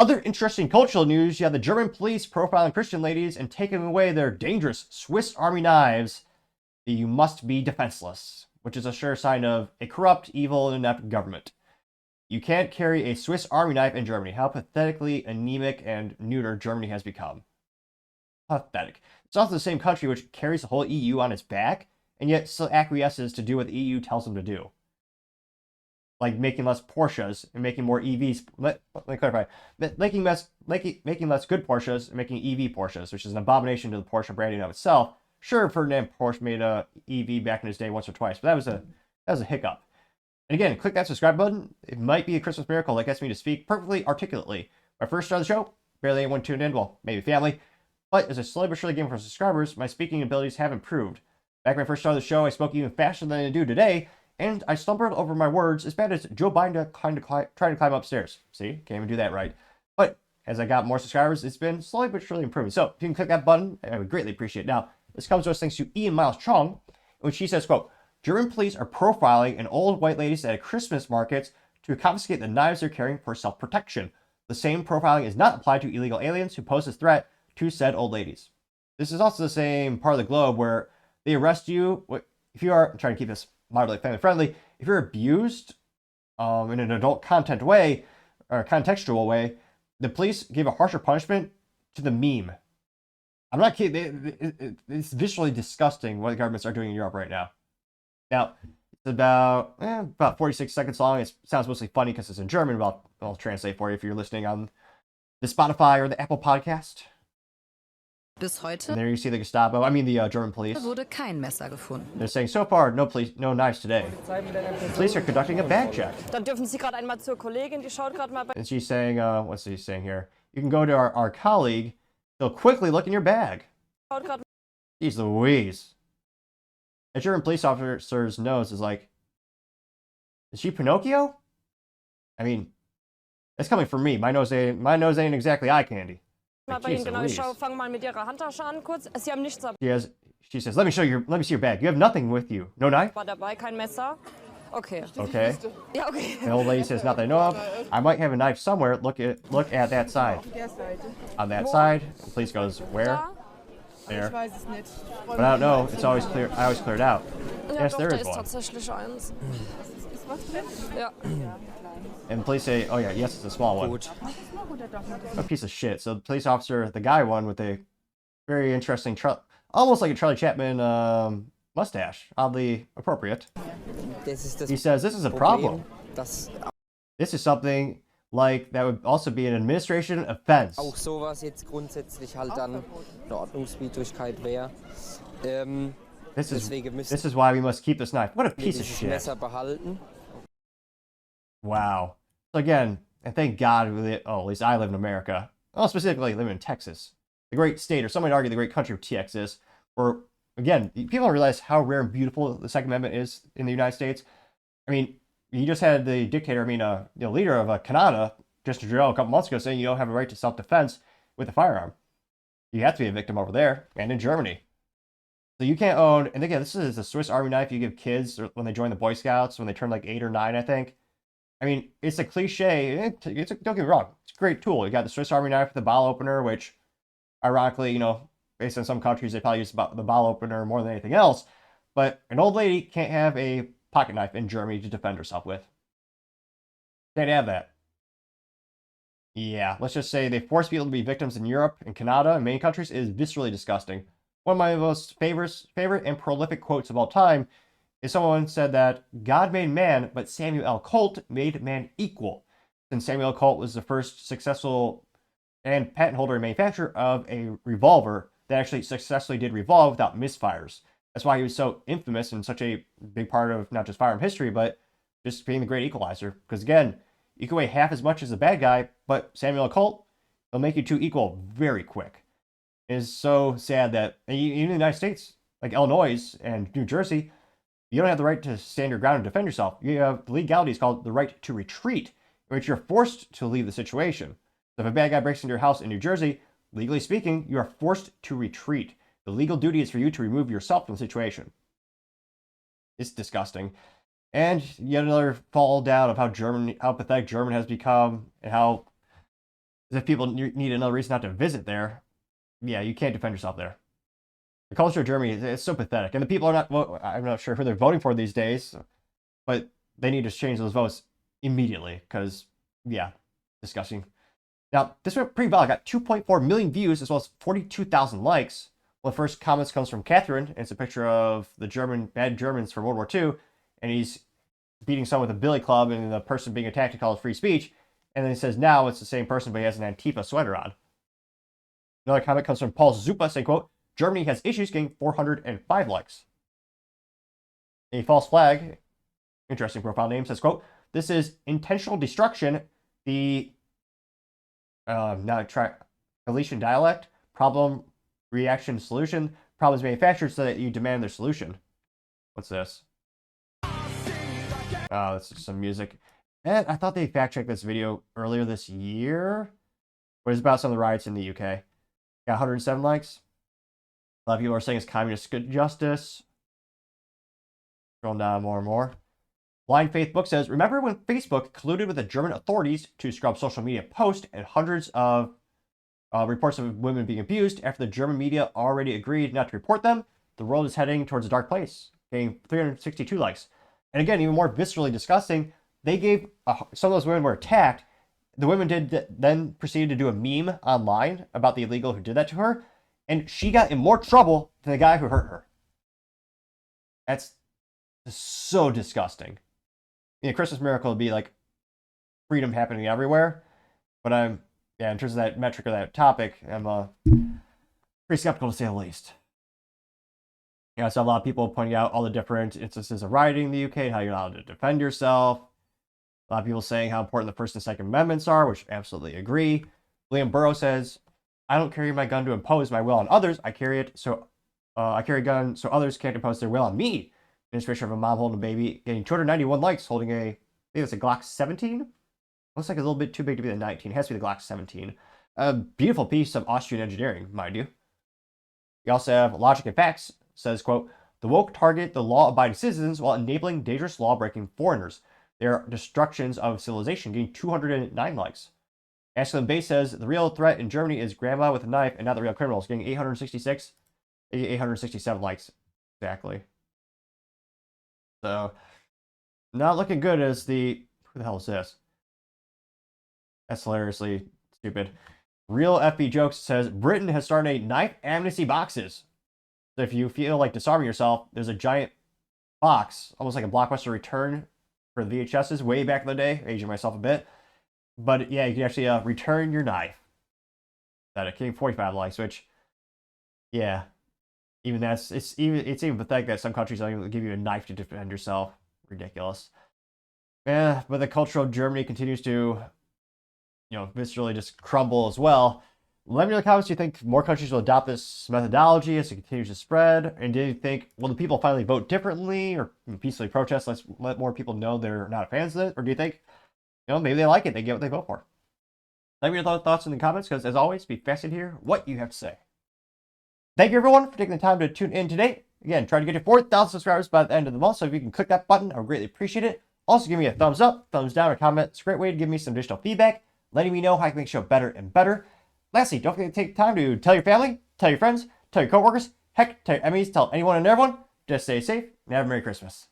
Other interesting cultural news, you have the German police profiling Christian ladies and taking away their dangerous Swiss Army knives. You must be defenseless, which is a sure sign of a corrupt, evil, and inept government. You can't carry a Swiss Army knife in Germany. How pathetically anemic and neuter Germany has become. Pathetic. It's also the same country which carries the whole EU on its back, and yet still acquiesces to do what the EU tells them to do. Like making less Porsches and making more EVs. Let me clarify. Making less good Porsches and making EV Porsches, which is an abomination to the Porsche branding of itself. Sure, Ferdinand Porsche made a EV back in his day once or twice, but that was a hiccup. And again, click that subscribe button. It might be a Christmas miracle that gets me to speak perfectly articulately. When I first started the show, barely anyone tuned in. Well, maybe family. But as I slowly but surely gained for subscribers, my speaking abilities have improved. Back when I first started the show, I spoke even faster than I do today, and I stumbled over my words as bad as Joe Biden trying to climb upstairs. See, can't even do that right. But as I got more subscribers, it's been slowly but surely improving. So if you can click that button, I would greatly appreciate it. Now, this comes to us thanks to Ian Miles Chong, in which he says, quote, German police are profiling an old white ladies at Christmas markets to confiscate the knives they're carrying for self-protection. The same profiling is not applied to illegal aliens who pose a threat to said old ladies. This is also the same part of the globe where they arrest you if you are, I'm trying to keep this moderately family friendly, if you're abused in an adult content way or contextual way, the police give a harsher punishment to the meme. I'm not kidding. It's visually disgusting what the governments are doing in Europe right now. Now, it's about 46 seconds long. It sounds mostly funny because it's in German, but I'll translate for you if you're listening on the Spotify or the Apple podcast. Bis heute and there you see the Gestapo, the German police. wurde kein Messer gefunden. They're saying, so far, no knives today. The police are conducting a bag check. Dann dürfen Sie gerade einmal zur Kollegin, die schaut gerade mal bei. And she's saying, what's she saying here? You can go to our colleague. He'll quickly look in your bag. Jeez Louise. A German police officer's nose is like, is she Pinocchio? I mean, that's coming from me. My nose ain't exactly eye candy. Like, Ihnen genau, ich fang mal mit Ihrer Handtasche an kurz. Sie haben nichts dabei. She says, let me see your bag. You have nothing with you. No knife? War dabei, kein Messer. Okay. Okay. Ja, okay. The old lady says, not that I know of. I might have a knife somewhere. Look at that side. On that side. The police goes, where? There. But I don't know. It's always clear. I always cleared out. Yes, there is one. Tatsächlich eins. Ja. And the police say, oh yeah, yes, it's a small one. A piece of shit. So the police officer, the guy one with a very interesting, almost like a Charlie Chaplin mustache, oddly appropriate. He says, this is a problem. This is something like that would also be an administration offense. Auch sowas jetzt grundsätzlich halt dann eine Ordnungswidrigkeit wäre. This is why we must keep this knife. What a piece of shit. Messer behalten. Wow. So again, and thank God, at least I live in America. Well, specifically, I live in Texas. The great state, or some might argue the great country of Texas, where, again, people don't realize how rare and beautiful the Second Amendment is in the United States. I mean, you just had the dictator, leader of Canada, Justin Trudeau, a couple months ago saying you don't have a right to self-defense with a firearm. You have to be a victim over there, and in Germany. So you can't own, and again, this is a Swiss Army knife you give kids when they join the Boy Scouts, when they turn like 8 or 9, I think. I mean, it's a cliche. Don't get me wrong. It's a great tool. You got the Swiss Army knife with the bottle opener, which, ironically, based on some countries, they probably use the bottle opener more than anything else. But an old lady can't have a pocket knife in Germany to defend herself with. Can't have that. Yeah, let's just say they force people to be victims in Europe and Canada and many countries is viscerally disgusting. One of my most favorite and prolific quotes of all time is someone said that God made man, but Samuel L. Colt made man equal. Since Samuel L. Colt was the first successful and patent holder and manufacturer of a revolver that actually successfully did revolve without misfires. That's why he was so infamous and such a big part of not just firearm history, but just being the great equalizer. Because again, you can weigh half as much as a bad guy, but Samuel L. Colt will make you two equal very quick. It is so sad that even in the United States, like Illinois and New Jersey, you don't have the right to stand your ground and defend yourself. You have the legality is called the right to retreat, in which you're forced to leave the situation. So if a bad guy breaks into your house in New Jersey, legally speaking, you are forced to retreat. The legal duty is for you to remove yourself from the situation. It's disgusting. And yet another fall down of how pathetic German has become, and how Because if people need another reason not to visit there, yeah, you can't defend yourself there. The culture of Germany is so pathetic. And the people are not, well, I'm not sure who they're voting for these days, but they need to change those votes immediately because, yeah, disgusting. Now, this went pretty well. I got 2.4 million views as well as 42,000 likes. Well, the first comments comes from Catherine, and it's a picture of the bad Germans from World War II, and he's beating someone with a billy club, and the person being attacked he calls free speech. And then he says now it's the same person, but he has an Antifa sweater on. Another comment comes from Paul Zupa saying, quote, Germany has issues, getting 405 likes. A false flag, interesting profile name, says, quote, this is intentional destruction, the Galician dialect, problem, reaction, solution, problems manufactured so that you demand their solution. What's this? Oh, that's just some music. And I thought they fact-checked this video earlier this year, but it's about some of the riots in the UK. Got 107 likes. A lot of people are saying it's communist good justice. Scrolling down more and more. Blind Faith Book says, remember when Facebook colluded with the German authorities to scrub social media posts and hundreds of reports of women being abused after the German media already agreed not to report them? The world is heading towards a dark place, getting 362 likes. And again, even more viscerally disgusting, they gave, some of those women were attacked. The women then proceeded to do a meme online about the illegal who did that to her, and she got in more trouble than the guy who hurt her. That's so disgusting. A Christmas miracle would be like freedom happening everywhere, but in terms of that metric or that topic, I'm pretty skeptical to say the least. I saw a lot of people pointing out all the different instances of rioting in the UK and how you're allowed to defend yourself. A lot of people saying how important the First and Second Amendments are, which I absolutely agree. William Burrow says, I don't carry my gun to impose my will on others. I carry a gun so others can't impose their will on me. Demonstration of a mom holding a baby, getting 291 likes, holding I think it's a Glock 17? Looks like a little bit too big to be the 19. It has to be the Glock 17. A beautiful piece of Austrian engineering, mind you. We also have Logic and Facts, says, quote, the woke target the law-abiding citizens while enabling dangerous law-breaking foreigners. Their destructions of civilization, getting 209 likes. Ashlyn Bay says, the real threat in Germany is grandma with a knife and not the real criminals, getting 867 likes. Exactly. So, not looking good as who the hell is this? That's hilariously stupid. Real FB Jokes says, Britain has started a knife amnesty boxes. So if you feel like disarming yourself, there's a giant box, almost like a Blockbuster return for the VHSs way back in the day, aging myself a bit. But yeah, you can actually return your knife. That it came 45 likes, which, yeah, even it's even pathetic that some countries don't even give you a knife to defend yourself. Ridiculous. Yeah, but the culture of Germany continues to, viscerally just crumble as well. Let me know in the comments, do you think more countries will adopt this methodology as it continues to spread? And do you think, will the people finally vote differently or peacefully protest? Let's let more people know they're not fans of it. Or do you think, maybe they like it, they get what they vote for? Let me know your thoughts in the comments, because as always, be fascinated to hear what you have to say. Thank you everyone for taking the time to tune in today. Again, try to get to 4,000 subscribers by the end of the month, so if you can click that button, I would greatly appreciate it. Also, give me a thumbs up, thumbs down, or comment. It's a great way to give me some additional feedback, letting me know how I can make the show better and better. Lastly, don't forget to take time to tell your family, tell your friends, tell your coworkers, heck, tell your enemies, tell anyone and everyone. Just stay safe and have a Merry Christmas.